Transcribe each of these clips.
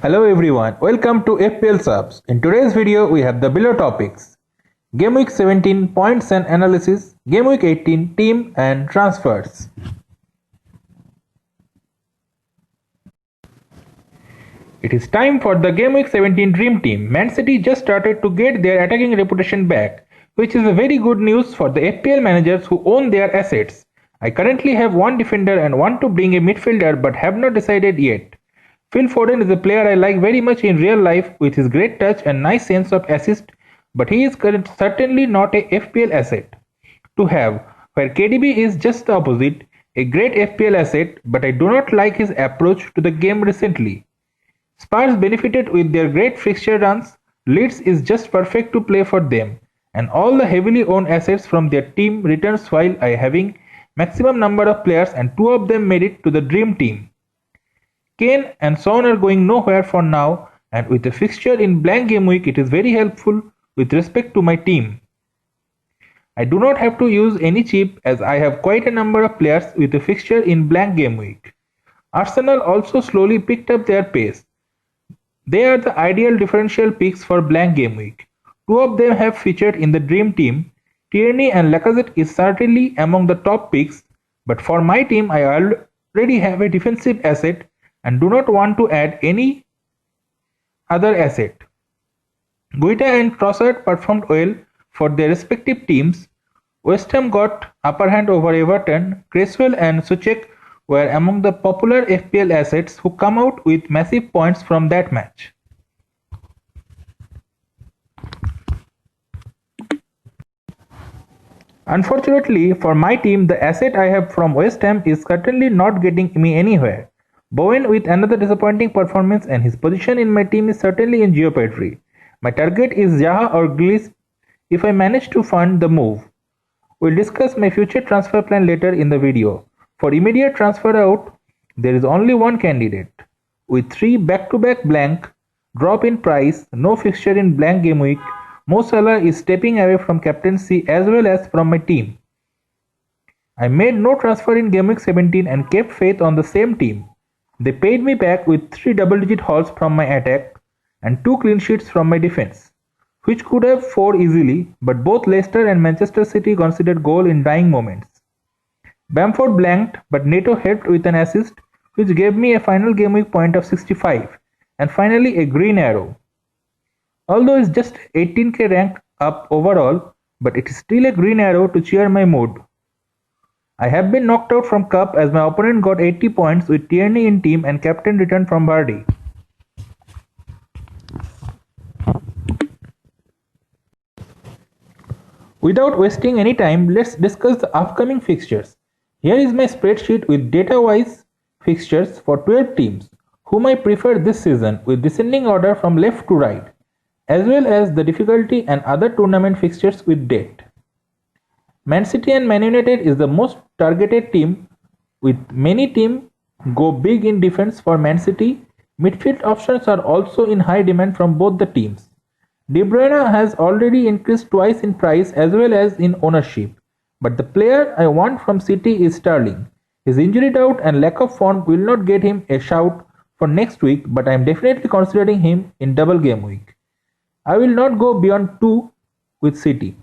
Hello everyone, welcome to FPL Subs. In today's video we have the below topics: Game Week 17 points and analysis, Game Week 18 team and transfers. It is time for the Game Week 17 Dream Team. Man City just started to get their attacking reputation back, which is a very good news for the FPL managers who own their assets. I currently have one defender and want to bring a midfielder but have not decided yet. Phil Foden is a player I like very much in real life with his great touch and nice sense of assist, but he is certainly not a FPL asset to have, where KDB is just the opposite, a great FPL asset, but I do not like his approach to the game recently. Spurs benefited with their great fixture runs, Leeds is just perfect to play for them, and all the heavily owned assets from their team returns while I having maximum number of players and two of them made it to the dream team. Kane and Son are going nowhere for now, and with a fixture in blank game week it is very helpful with respect to my team. I do not have to use any chip as I have quite a number of players with a fixture in blank game week. Arsenal also slowly picked up their pace. They are the ideal differential picks for blank game week. Two of them have featured in the dream team. Tierney and Lacazette is certainly among the top picks, but for my team I already have a defensive asset and do not want to add any other asset. Guaita and Trossard performed well for their respective teams. West Ham got upper hand over Everton. Cresswell and Soucek were among the popular FPL assets who come out with massive points from that match. Unfortunately for my team, the asset I have from West Ham is certainly not getting me anywhere. Bowen with another disappointing performance and his position in my team is certainly in jeopardy. My target is Zaha or Grealish if I manage to fund the move. We'll discuss my future transfer plan later in the video. For immediate transfer out, there is only one candidate. With 3 back-to-back blank, drop in price, no fixture in blank game week, Mo Salah is stepping away from captaincy as well as from my team. I made no transfer in game week 17 and kept faith on the same team. They paid me back with 3 double-digit hauls from my attack and 2 clean sheets from my defense, which could have 4 easily, but both Leicester and Manchester City considered goal in dying moments. Bamford blanked, but Neto helped with an assist, which gave me a final game week point of 65, and finally a green arrow. Although it's just 18k rank up overall, but it is still a green arrow to cheer my mood. I have been knocked out from Cup as my opponent got 80 points with Tierney in team and captain returned from Vardy. Without wasting any time, let's discuss the upcoming fixtures. Here is my spreadsheet with data-wise fixtures for 12 teams, whom I prefer this season with descending order from left to right, as well as the difficulty and other tournament fixtures with date. Man City and Man United is the most targeted team, with many teams go big in defense for Man City. Midfield options are also in high demand from both the teams. De Bruyne has already increased twice in price as well as in ownership, but the player I want from City is Sterling. His injury doubt and lack of form will not get him a shout for next week, but I am definitely considering him in double game week. I will not go beyond 2 with City.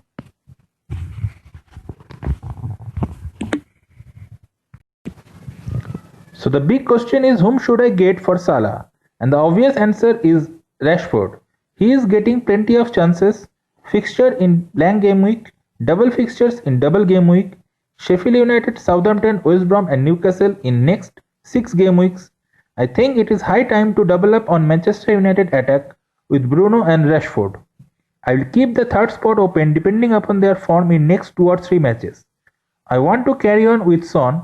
So the big question is, whom should I get for Salah? And the obvious answer is Rashford. He is getting plenty of chances. Fixture in blank game week, double fixtures in double game week, Sheffield United, Southampton, West Brom and Newcastle in next 6 game weeks. I think it is high time to double up on Manchester United attack with Bruno and Rashford. I will keep the third spot open depending upon their form in next 2 or 3 matches. I want to carry on with Son,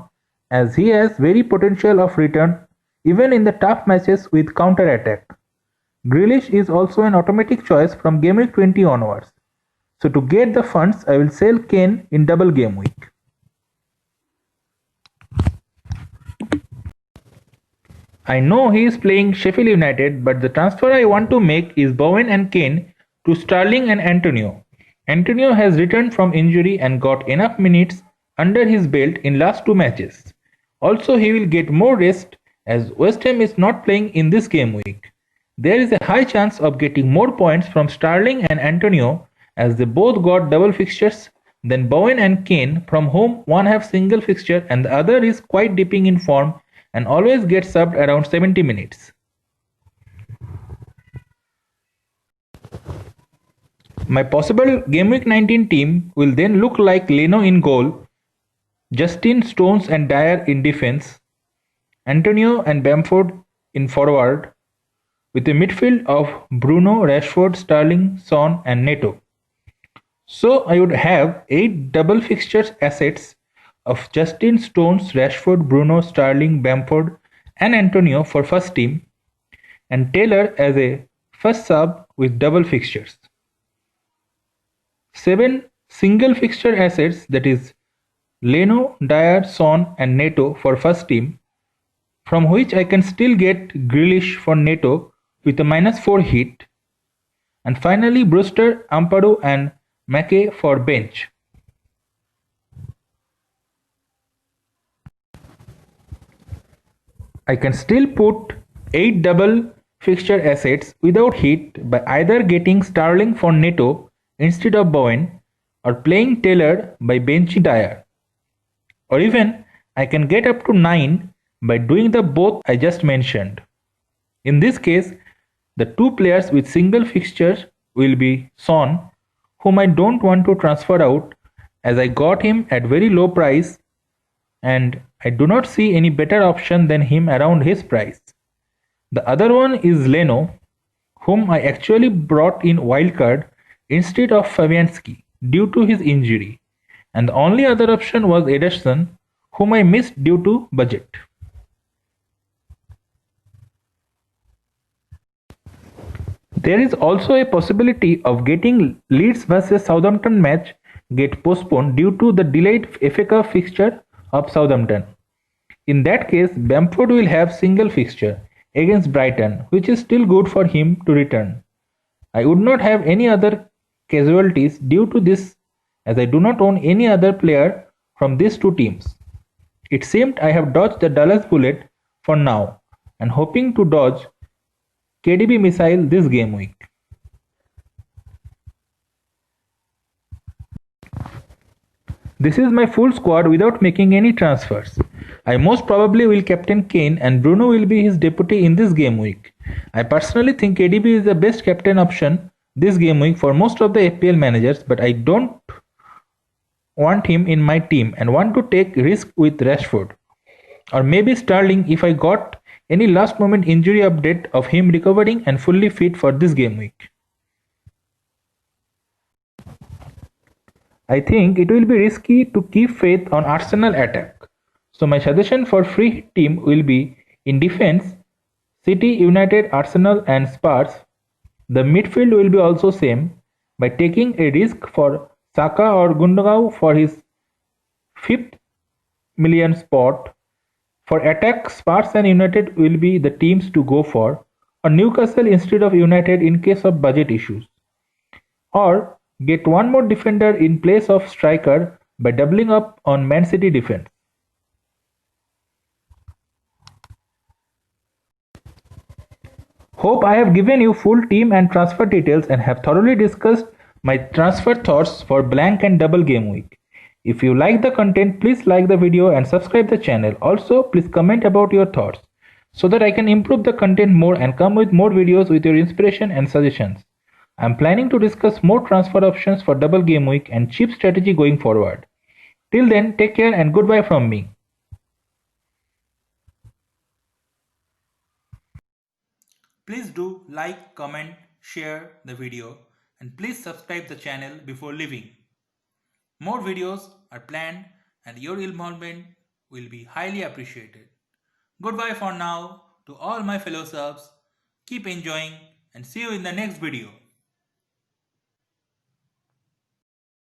as he has very potential of return even in the tough matches with counter-attack. Grealish is also an automatic choice from game week 20 onwards. So to get the funds, I will sell Kane in double game week. I know he is playing Sheffield United, but the transfer I want to make is Bowen and Kane to Sterling and Antonio. Antonio has returned from injury and got enough minutes under his belt in last 2 matches. Also, he will get more rest as West Ham is not playing in this game week. There is a high chance of getting more points from Starling and Antonio, as they both got double fixtures, than Bowen and Kane, from whom one have single fixture and the other is quite dipping in form and always gets subbed around 70 minutes. My possible Game Week 19 team will then look like Leno in goal, Justin, Stones and Dyer in defense, Antonio and Bamford in forward, with a midfield of Bruno, Rashford, Sterling, Son and Neto. So I would have 8 double fixtures assets of Justin, Stones, Rashford, Bruno, Sterling, Bamford and Antonio for first team, and Taylor as a first sub with double fixtures. 7 single fixture assets, that is Leno, Dyer, Son and Neto for first team, from which I can still get Grealish for Neto with a -4 hit, and finally Brewster, Ampadu and Mackay for bench. I can still put 8 double fixture assets without hit by either getting Sterling for Neto instead of Bowen, or playing Taylor by benching Dyer. Or even I can get up to 9 by doing the both I just mentioned. In this case, the 2 players with single fixtures will be Son, whom I don't want to transfer out as I got him at very low price and I do not see any better option than him around his price. The other one is Leno, whom I actually brought in wildcard instead of Fabianski due to his injury, and the only other option was Ederson, whom I missed due to budget. There is also a possibility of getting Leeds vs Southampton match get postponed due to the delayed FA Cup fixture of Southampton. In that case, Bamford will have single fixture against Brighton, which is still good for him to return. I would not have any other casualties due to this, as I do not own any other player from these two teams. It seemed I have dodged the Dallas bullet for now and hoping to dodge KDB missile this game week. This is my full squad without making any transfers. I most probably will captain Kane and Bruno will be his deputy in this game week. I personally think KDB is the best captain option this game week for most of the FPL managers, but I don't want him in my team and want to take risk with Rashford. Or maybe Sterling if I got any last moment injury update of him recovering and fully fit for this game week. I think it will be risky to keep faith on Arsenal attack. So my suggestion for free hit team will be in defense, City, United, Arsenal and Spurs. The midfield will be also same by taking a risk for Saka or Gundogan for his 5th million spot. For attack, Spurs and United will be the teams to go for, or Newcastle instead of United in case of budget issues. Or get one more defender in place of striker by doubling up on Man City defense. Hope I have given you full team and transfer details and have thoroughly discussed my transfer thoughts for blank and double game week. If you like the content, please like the video and subscribe the channel. Also, please comment about your thoughts so that I can improve the content more and come with more videos with your inspiration and suggestions. I am planning to discuss more transfer options for double game week and cheap strategy going forward. Till then, take care and goodbye from me. Please do like, comment, share the video and please subscribe the channel before leaving. More videos are planned and your involvement will be highly appreciated. Goodbye for now to all my fellow subs. Keep enjoying and see you in the next video.